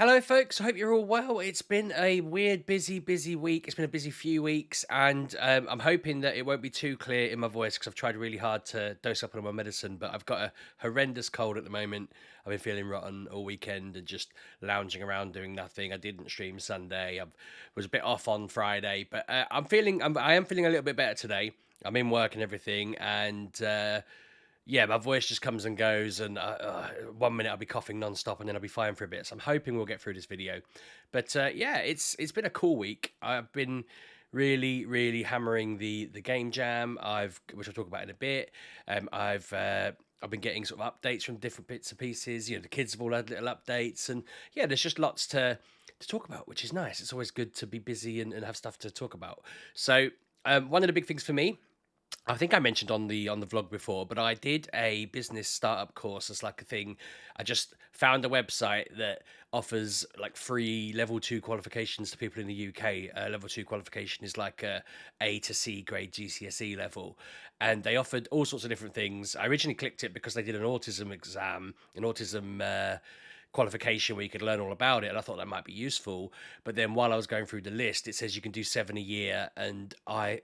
Hello, folks. I hope you're all well. It's been a weird, busy week. It's been a busy few weeks, and I'm hoping that it won't be too clear in my voice because I've tried really hard to dose up on my medicine, but I've got a horrendous cold at the moment. I've been feeling rotten all weekend and just lounging around doing nothing. I didn't stream Sunday. I was a bit off on Friday, but I am feeling a little bit better today. I'm in work and everything, and yeah, my voice just comes and goes, and 1 minute I'll be coughing nonstop, and then I'll be fine for a bit. So I'm hoping we'll get through this video. But yeah, it's been a cool week. I've been really hammering the game jam. Which I'll talk about in a bit. I've been getting sort of updates from different bits and pieces. The kids have all had little updates, and yeah, there's just lots to talk about, which is nice. It's always good to be busy and have stuff to talk about. So one of the big things for me, I think I mentioned on the vlog before, but I did a business startup course as like a thing. I just found a website that offers like free level two qualifications to people in the UK. Level two qualification is like A to C grade GCSE level, and they offered all sorts of different things. I originally clicked it because they did an autism exam, an autism. Qualification where you could learn all about it, and I thought that might be useful. But then while I was going through the list, it says you can do 7 a year, and I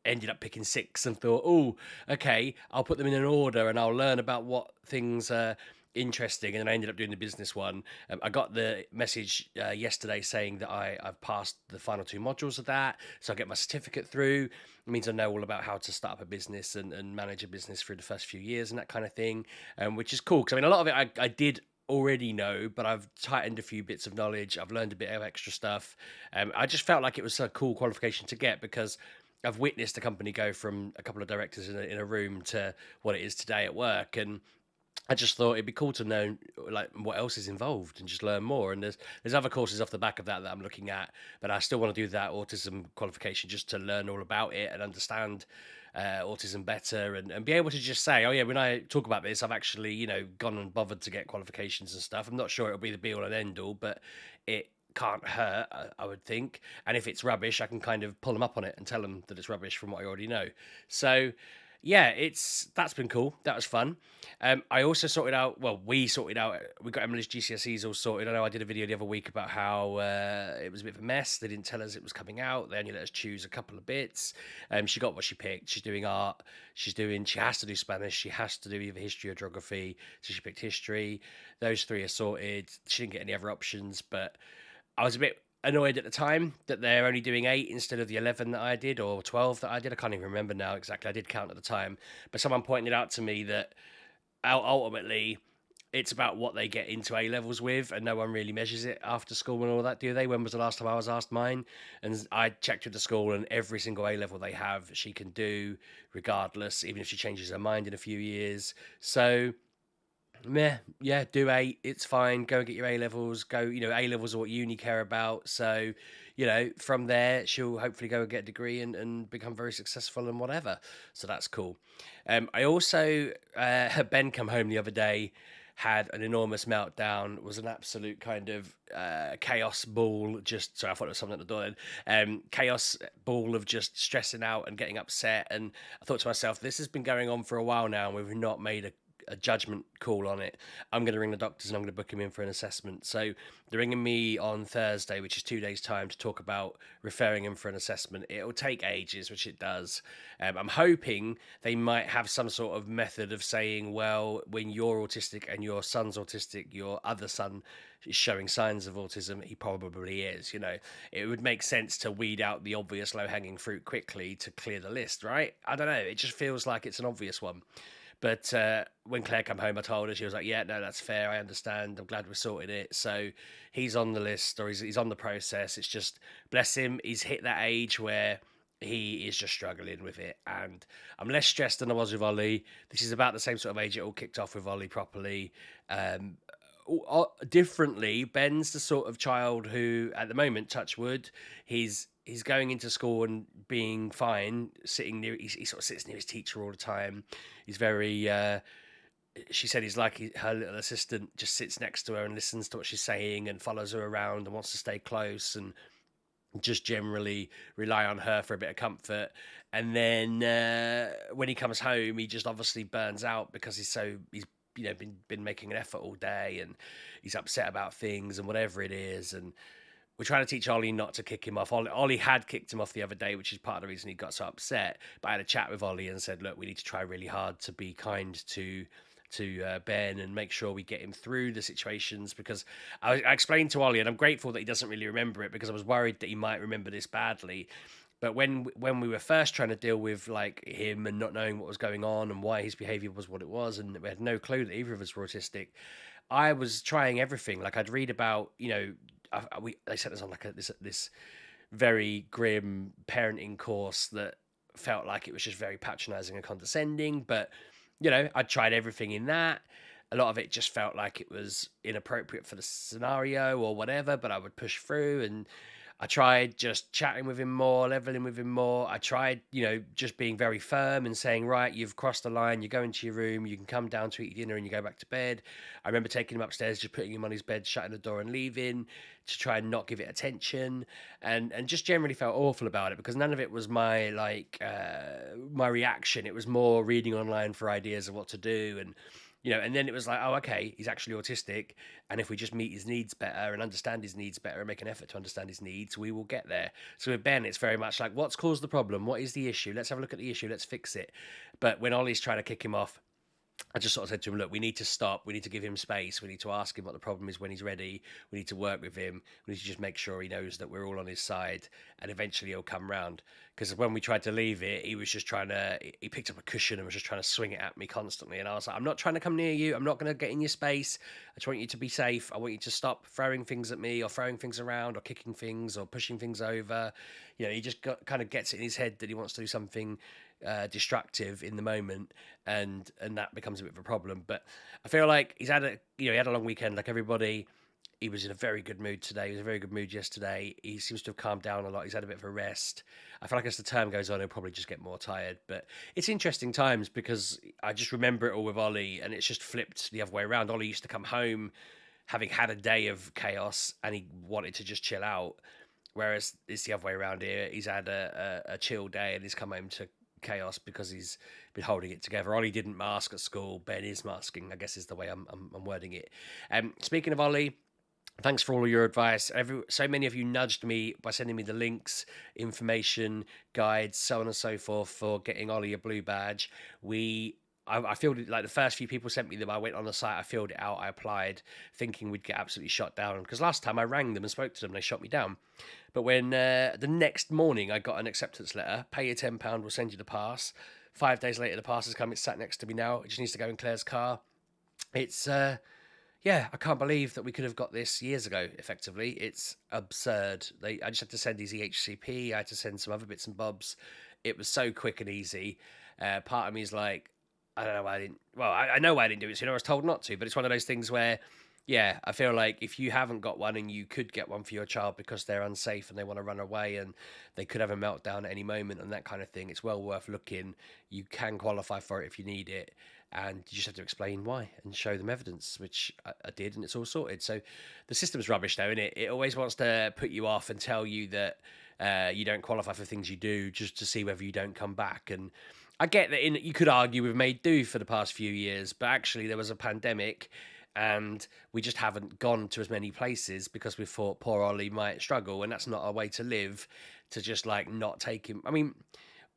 ended up picking six and thought, oh, okay, I'll put them in an order and I'll learn about what things are interesting. And then I ended up doing the business one. I got the message yesterday saying that I've passed the final two modules of that. So I get my certificate through. It means I know all about how to start up a business and manage a business for the first few years and that kind of thing, which is cool. Because I mean, a lot of it I did already know, but I've tightened a few bits of knowledge. I've learned a bit of extra stuff. I just felt like it was a cool qualification to get because I've witnessed a company go from a couple of directors in a room to what it is today at work, and I just thought it'd be cool to know like what else is involved and just learn more. And there's other courses off the back of that I'm looking at, but I still want to do that autism qualification just to learn all about it and understand autism better and be able to just say, oh yeah, when I talk about this, I've actually gone and bothered to get qualifications and stuff. I'm not sure it'll be the be all and end all, but it can't hurt, I would think. And if it's rubbish, I can kind of pull them up on it and tell them that it's rubbish from what I already know. So yeah, that's been cool. That was fun. I also sorted out. Well, we sorted out. We got Emily's GCSEs all sorted. I know I did a video the other week about how it was a bit of a mess. They didn't tell us it was coming out. They only let us choose a couple of bits. She got what she picked. She's doing art. She has to do Spanish. She has to do either history or geography. So she picked history. Those three are sorted. She didn't get any other options, but I was a bit annoyed at the time that they're only doing 8 instead of the 11 that I did, or 12 that I did. I can't even remember now exactly. I did count at the time, but someone pointed out to me that ultimately it's about what they get into A levels with, and no one really measures it after school and all that, do they? When was the last time I was asked mine? And I checked with the school, and every single A level they have, she can do regardless, even if she changes her mind in a few years. So meh, yeah, do 8. It's fine. Go and get your A levels. Go, A levels are what uni care about. So, from there, she'll hopefully go and get a degree and become very successful and whatever. So that's cool. I also, Ben come home the other day, had an enormous meltdown, was an absolute kind of chaos ball. Just, sorry, I thought there was something at the door then. Chaos ball of just stressing out and getting upset. And I thought to myself, this has been going on for a while now, and we've not made a judgment call on it. I'm going to ring the doctors and I'm going to book him in for an assessment. So they're ringing me on Thursday, which is 2 days' time, to talk about referring him for an assessment. It'll take ages, which it does. I'm hoping they might have some sort of method of saying, well, when you're autistic and your son's autistic, your other son is showing signs of autism, he probably is. It would make sense to weed out the obvious low-hanging fruit quickly to clear the list, right? I don't know. It just feels like it's an obvious one. But when Claire came home, I told her, she was like, yeah, no, that's fair. I understand. I'm glad we sorted it. So he's on the list, or he's on the process. It's just, bless him, he's hit that age where he is just struggling with it. And I'm less stressed than I was with Ollie. This is about the same sort of age it all kicked off with Ollie properly. Differently, Ben's the sort of child who, at the moment, touch wood, he's going into school and being fine, sitting near. He sort of sits near his teacher all the time. He's very. She said he's like her little assistant, just sits next to her and listens to what she's saying and follows her around and wants to stay close and just generally rely on her for a bit of comfort. And then when he comes home, he just obviously burns out because he's been making an effort all day, and he's upset about things and whatever it is, and we're trying to teach Ollie not to kick him off. Ollie had kicked him off the other day, which is part of the reason he got so upset. But I had a chat with Ollie and said, look, we need to try really hard to be kind to Ben and make sure we get him through the situations, because I explained to Ollie, and I'm grateful that he doesn't really remember it, because I was worried that he might remember this badly. But when we were first trying to deal with like him and not knowing what was going on and why his behavior was what it was, and we had no clue that either of us were autistic, I was trying everything. Like I'd read about, they sent us on like this very grim parenting course that felt like it was just very patronizing and condescending. But I tried everything in that. A lot of it just felt like it was inappropriate for the scenario or whatever, but I would push through, and I tried just chatting with him more, leveling with him more. I tried, just being very firm and saying, right, you've crossed the line, you go into your room, you can come down to eat dinner and you go back to bed. I remember taking him upstairs, just putting him on his bed, shutting the door and leaving, to try and not give it attention, and just generally felt awful about it, because none of it was my my reaction. It was more reading online for ideas of what to do, and then it was like, oh, okay, he's actually autistic. And if we just meet his needs better and understand his needs better and make an effort to understand his needs, we will get there. So with Ben, it's very much like, what's caused the problem? What is the issue? Let's have a look at the issue. Let's fix it. But when Ollie's trying to kick him off, I just sort of said to him, look, we need to stop. We need to give him space. We need to ask him what the problem is when he's ready. We need to work with him. We need to just make sure he knows that we're all on his side, and eventually he'll come round. Because when we tried to leave it, he was just he picked up a cushion and was just trying to swing it at me constantly. And I was like, I'm not trying to come near you. I'm not going to get in your space. I just want you to be safe. I want you to stop throwing things at me, or throwing things around, or kicking things, or pushing things over. He just kind of gets it in his head that he wants to do something destructive in the moment, and that becomes a bit of a problem. But I feel like he had a long weekend like everybody. He was in a very good mood today. He was in a very good mood yesterday. He seems to have calmed down a lot. He's had a bit of a rest. I feel like as the term goes on, he'll probably just get more tired. But it's interesting times, because I just remember it all with Ollie, and it's just flipped the other way around. Ollie used to come home having had a day of chaos, and he wanted to just chill out. Whereas it's the other way around here. He's had a chill day, and he's come home to chaos because he's been holding it together. Ollie didn't mask at school. Ben is masking, I guess is the way I'm wording it. Speaking of Ollie, thanks for all of your advice. So many of you nudged me by sending me the links, information, guides, so on and so forth, for getting Ollie a blue badge. I filled it, like the first few people sent me them. I went on the site, I filled it out, I applied, thinking we'd get absolutely shot down. Because last time I rang them and spoke to them, they shot me down. But when the next morning I got an acceptance letter, pay your £10, we'll send you the pass. 5 days later, the pass has come. It's sat next to me now. It just needs to go in Claire's car. It's I can't believe that we could have got this years ago. Effectively, it's absurd. I just had to send his EHCP. I had to send some other bits and bobs. It was so quick and easy. Part of me is like, I don't know why I didn't. Well, I know why I didn't do it sooner. I was told not to, but it's one of those things where, I feel like if you haven't got one and you could get one for your child because they're unsafe and they want to run away and they could have a meltdown at any moment and that kind of thing, it's well worth looking. You can qualify for it if you need it, and you just have to explain why and show them evidence, which I did, and it's all sorted. So the system's rubbish, though, isn't it? It always wants to put you off and tell you that you don't qualify for things you do, just to see whether you don't come back. And I get that you could argue we've made do for the past few years, but actually there was a pandemic and we just haven't gone to as many places because we thought poor Ollie might struggle, and that's not our way to live, to just like not take him. I mean,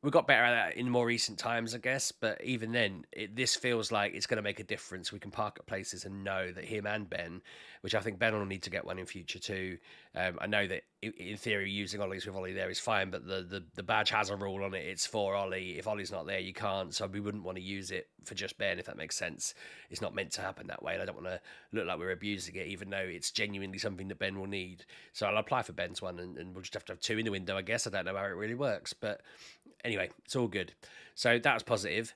we got better at that in more recent times, I guess, but even then, this feels like it's going to make a difference. We can park at places and know that him and Ben, which I think Ben will need to get one in future too. I know that in theory, using Ollie's with Ollie there is fine, but the badge has a rule on it. It's for Ollie. If Ollie's not there, you can't. So we wouldn't want to use it for just Ben, if that makes sense. It's not meant to happen that way, and I don't want to look like we're abusing it, even though it's genuinely something that Ben will need. So I'll apply for Ben's one, and we'll just have to have two in the window, I guess. I don't know how it really works, but anyway, it's all good. So that was positive.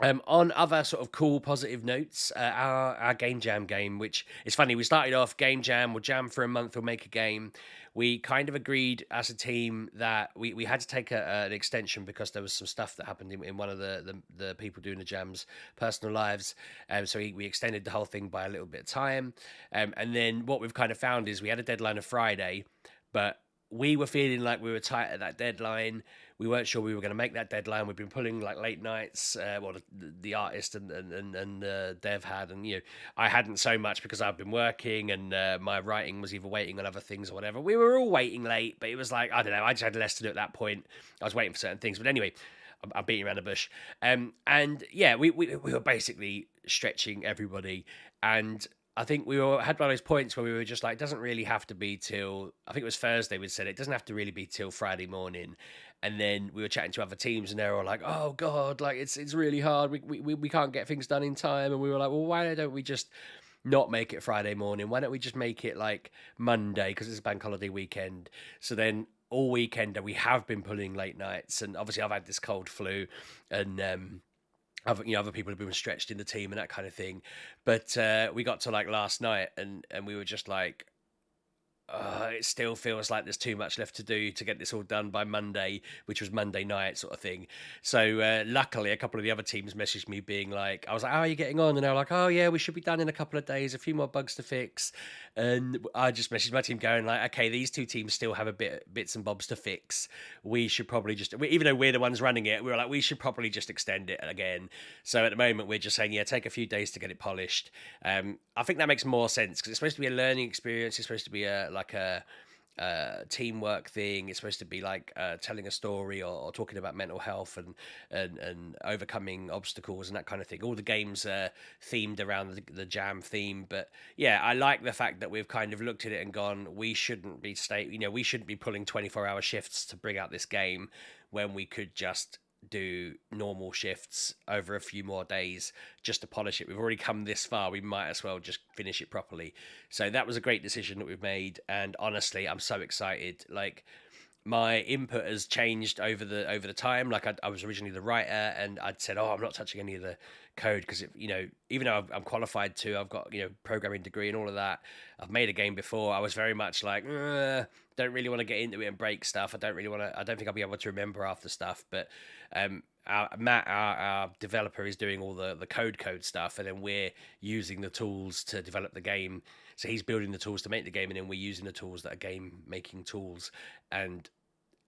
On other sort of cool positive notes, our Game Jam game, which is funny, we started off Game Jam, we'll jam for a month, we'll make a game. We kind of agreed as a team that we had to take an extension because there was some stuff that happened in one of the people doing the jams' personal lives. So we extended the whole thing by a little bit of time. And then what we've kind of found is we had a deadline of Friday, but we were feeling like we were tight at that deadline. We weren't sure we were going to make that deadline. We've been pulling like late nights. Well, the artist and Dev had, and I hadn't so much because I've been working and my writing was either waiting on other things or whatever. We were all waiting late, but it was like I don't know. I just had less to do at that point. I was waiting for certain things, but anyway, I'm beating around the bush. And yeah, we were basically stretching everybody, and I think had one of those points where we were just like, it doesn't really have to be till, I think it was Thursday we said it doesn't have to really be till Friday morning. And then we were chatting to other teams and they were all like, oh God, like it's really hard. We can't get things done in time. And we were like, well, why don't we just not make it Friday morning? Why don't we just make it like Monday? Because it's a bank holiday weekend. So then all weekend we have been pulling late nights. And obviously I've had this cold flu and, other people have been stretched in the team and that kind of thing, but we got to like last night and we were just like, it still feels like there's too much left to do to get this all done by Monday, which was Monday night sort of thing. So luckily, a couple of the other teams messaged me being like, I was like, how are you getting on? And they were like, oh yeah, we should be done in a couple of days, a few more bugs to fix. And I just messaged my team going like, okay, these two teams still have bits and bobs to fix. We should probably even though we're the ones running it, we were like, we should probably just extend it again. So at the moment, we're just saying, yeah, take a few days to get it polished. I think that makes more sense because it's supposed to be a learning experience. It's supposed to be a teamwork thing. It's supposed to be like telling a story or talking about mental health and overcoming obstacles and that kind of thing. All the games are themed around the jam theme, but yeah, I like the fact that we've kind of looked at it and gone, we shouldn't be we shouldn't be pulling 24-hour shifts to bring out this game when we could just do normal shifts over a few more days just to polish it. We've already come this far, we might as well just finish it properly. So that was a great decision that we've made, and honestly I'm so excited. Like, my input has changed over the time. Like I was originally the writer and I'd said, oh, I'm not touching any of the code because even though I'm qualified to, I've got programming degree and all of that, I've made a game before, I was very much like, don't really want to get into it and break stuff. I don't think I'll be able to remember half the stuff. But Matt, our developer, is doing all the code stuff, and then we're using the tools to develop the game. So he's building the tools to make the game, and then we're using the tools that are game making tools, and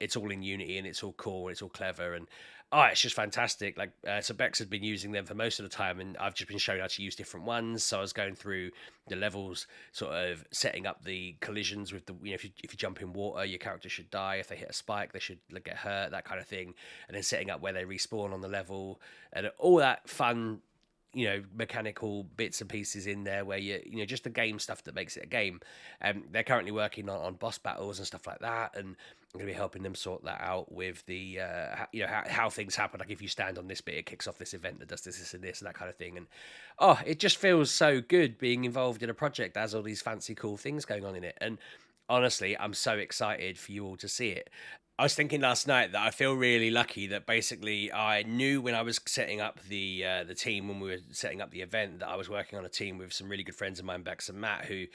it's all in Unity and it's all cool and it's all clever, and it's just fantastic. Like so Bex has been using them for most of the time, and I've just been shown how to use different ones. So I was going through the levels, sort of setting up the collisions with the if you jump in water, your character should die. If they hit a spike, they should get hurt, that kind of thing. And then setting up where they respawn on the level and all that fun mechanical bits and pieces in there where just the game stuff that makes it a game. They're currently working on boss battles and stuff like that, and I'm going to be helping them sort that out with the how things happen. Like if you stand on this bit, it kicks off this event that does this and this and that kind of thing. And it just feels so good being involved in a project that has all these fancy cool things going on in it. And honestly, I'm so excited for you all to see it. I was thinking last night that I feel really lucky that basically I knew when I was setting up the team, when we were setting up the event, that I was working on a team with some really good friends of mine, Bex and Matt, who,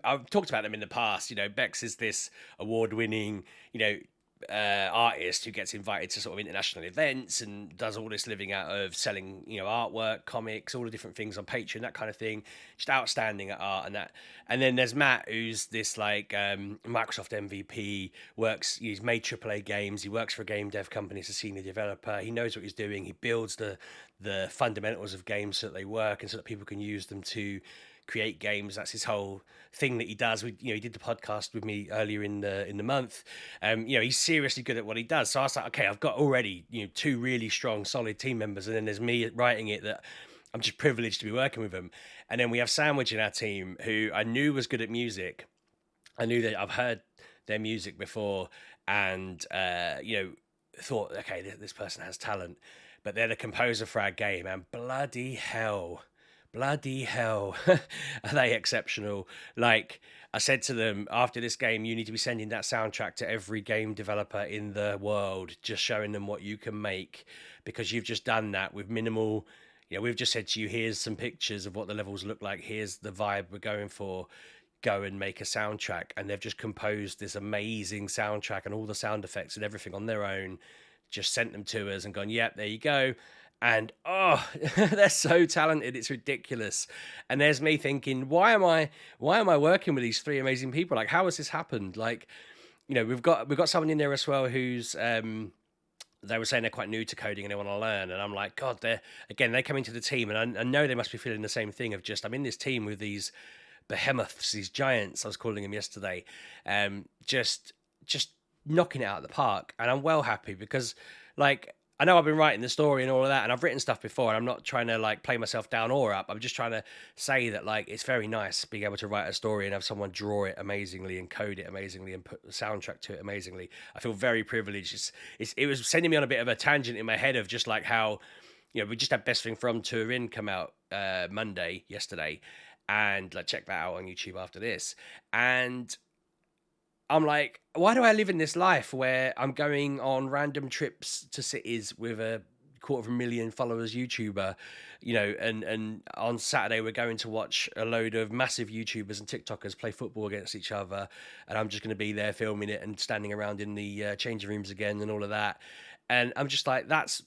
I've talked about them in the past. Bex is this award-winning, artist who gets invited to sort of international events and does all this living out of selling artwork, comics, all the different things on Patreon, that kind of thing. Just outstanding at art and that. And then there's Matt, who's this like Microsoft MVP, he's made AAA games, he works for a game dev company as a senior developer, he knows what he's doing, he builds the fundamentals of games so that they work and so that people can use them to create games. That's his whole thing that he does. He did the podcast with me earlier in the month. He's seriously good at what he does. So I was like, okay, I've got already two really strong, solid team members, and then there's me writing it that I'm just privileged to be working with them. And then we have Sandwich in our team, who I knew was good at music. I knew that I've heard their music before, and thought, okay, this person has talent. But they're the composer for our game, and bloody hell, are they exceptional. Like I said to them, after this game, you need to be sending that soundtrack to every game developer in the world, just showing them what you can make, because you've just done that with minimal. We've just said to you, here's some pictures of what the levels look like, here's the vibe we're going for, go and make a soundtrack. And they've just composed this amazing soundtrack and all the sound effects and everything on their own, just sent them to us and gone, yep, there you go. And they're so talented, it's ridiculous. And there's me thinking, why am I working with these three amazing people? Like, how has this happened? Like, we've got someone in there as well who's they were saying they're quite new to coding and they want to learn. And I'm like, God, they come into the team and I know they must be feeling the same thing of just, I'm in this team with these behemoths, these giants, I was calling them yesterday, just knocking it out of the park. And I'm well happy because, like, I know I've been writing the story and all of that, and I've written stuff before, and I'm not trying to like play myself down or up. I'm just trying to say that like it's very nice being able to write a story and have someone draw it amazingly and code it amazingly and put the soundtrack to it amazingly. I feel very privileged. It was sending me on a bit of a tangent in my head of just like how, we just had Best Thing from Turin come out yesterday, and like check that out on YouTube after this. And I'm like, why do I live in this life where I'm going on random trips to cities with a 250,000 followers YouTuber, and on Saturday we're going to watch a load of massive YouTubers and TikTokers play football against each other, and I'm just going to be there filming it and standing around in the changing rooms again and all of that, and I'm just like, that's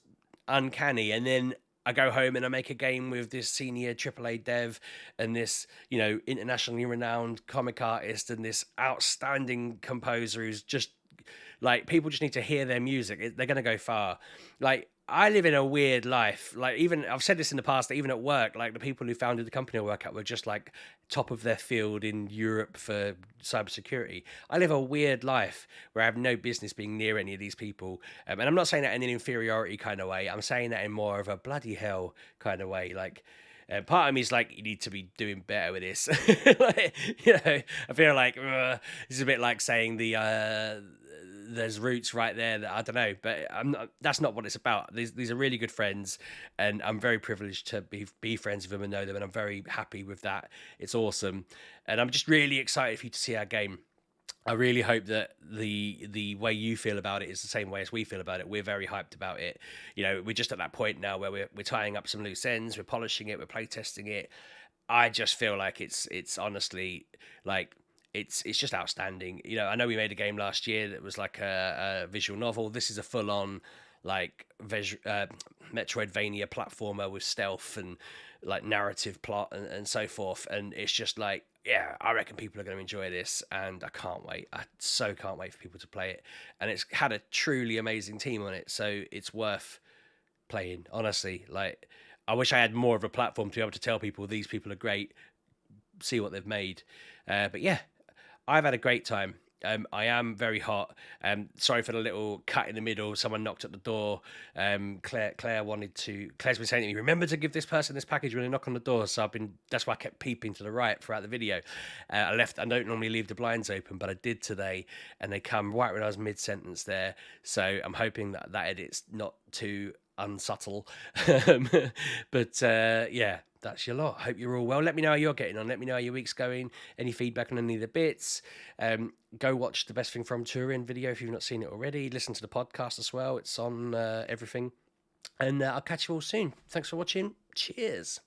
uncanny. And then I go home and I make a game with this senior AAA dev and this, internationally renowned comic artist and this outstanding composer who's just like, people just need to hear their music. They're going to go far. Like, I live in a weird life. Like, even I've said this in the past, that even at work, like the people who founded the company I work at were just like top of their field in Europe for cybersecurity. I live a weird life where I have no business being near any of these people. And I'm not saying that in an inferiority kind of way. I'm saying that in more of a bloody hell kind of way. Like, part of me is like, you need to be doing better with this. Like, I feel like this is a bit like saying there's roots right there that I don't know, but I'm not. That's not what it's about. These are really good friends, and I'm very privileged to be friends with them and know them, and I'm very happy with that. It's awesome, and I'm just really excited for you to see our game. I really hope that the way you feel about it is the same way as we feel about it. We're very hyped about it. We're just at that point now where we're tying up some loose ends, we're polishing it, we're playtesting it. I just feel like it's honestly like it's just outstanding. I know we made a game last year that was like a visual novel. This is a full on like Metroidvania platformer with stealth and like narrative plot and so forth. And it's just like, yeah, I reckon people are going to enjoy this, and I can't wait. I so can't wait for people to play it. And it's had a truly amazing team on it, so it's worth playing. Honestly, like, I wish I had more of a platform to be able to tell people these people are great, see what they've made. But yeah, I've had a great time. I am very hot. Sorry for the little cut in the middle. Someone knocked at the door. Claire's been saying to me, remember to give this person this package when they knock on the door. So that's why I kept peeping to the right throughout the video. I don't normally leave the blinds open, but I did today, and they come right when I was mid-sentence there. So I'm hoping that edit's not too unsubtle. But yeah, that's your lot. Hope you're all well. Let me know how you're getting on. Let me know how your week's going. Any feedback on any of the bits. Go watch the Best Thing from Turin video if you've not seen it already. Listen to the podcast as well. It's on everything. And I'll catch you all soon. Thanks for watching. Cheers.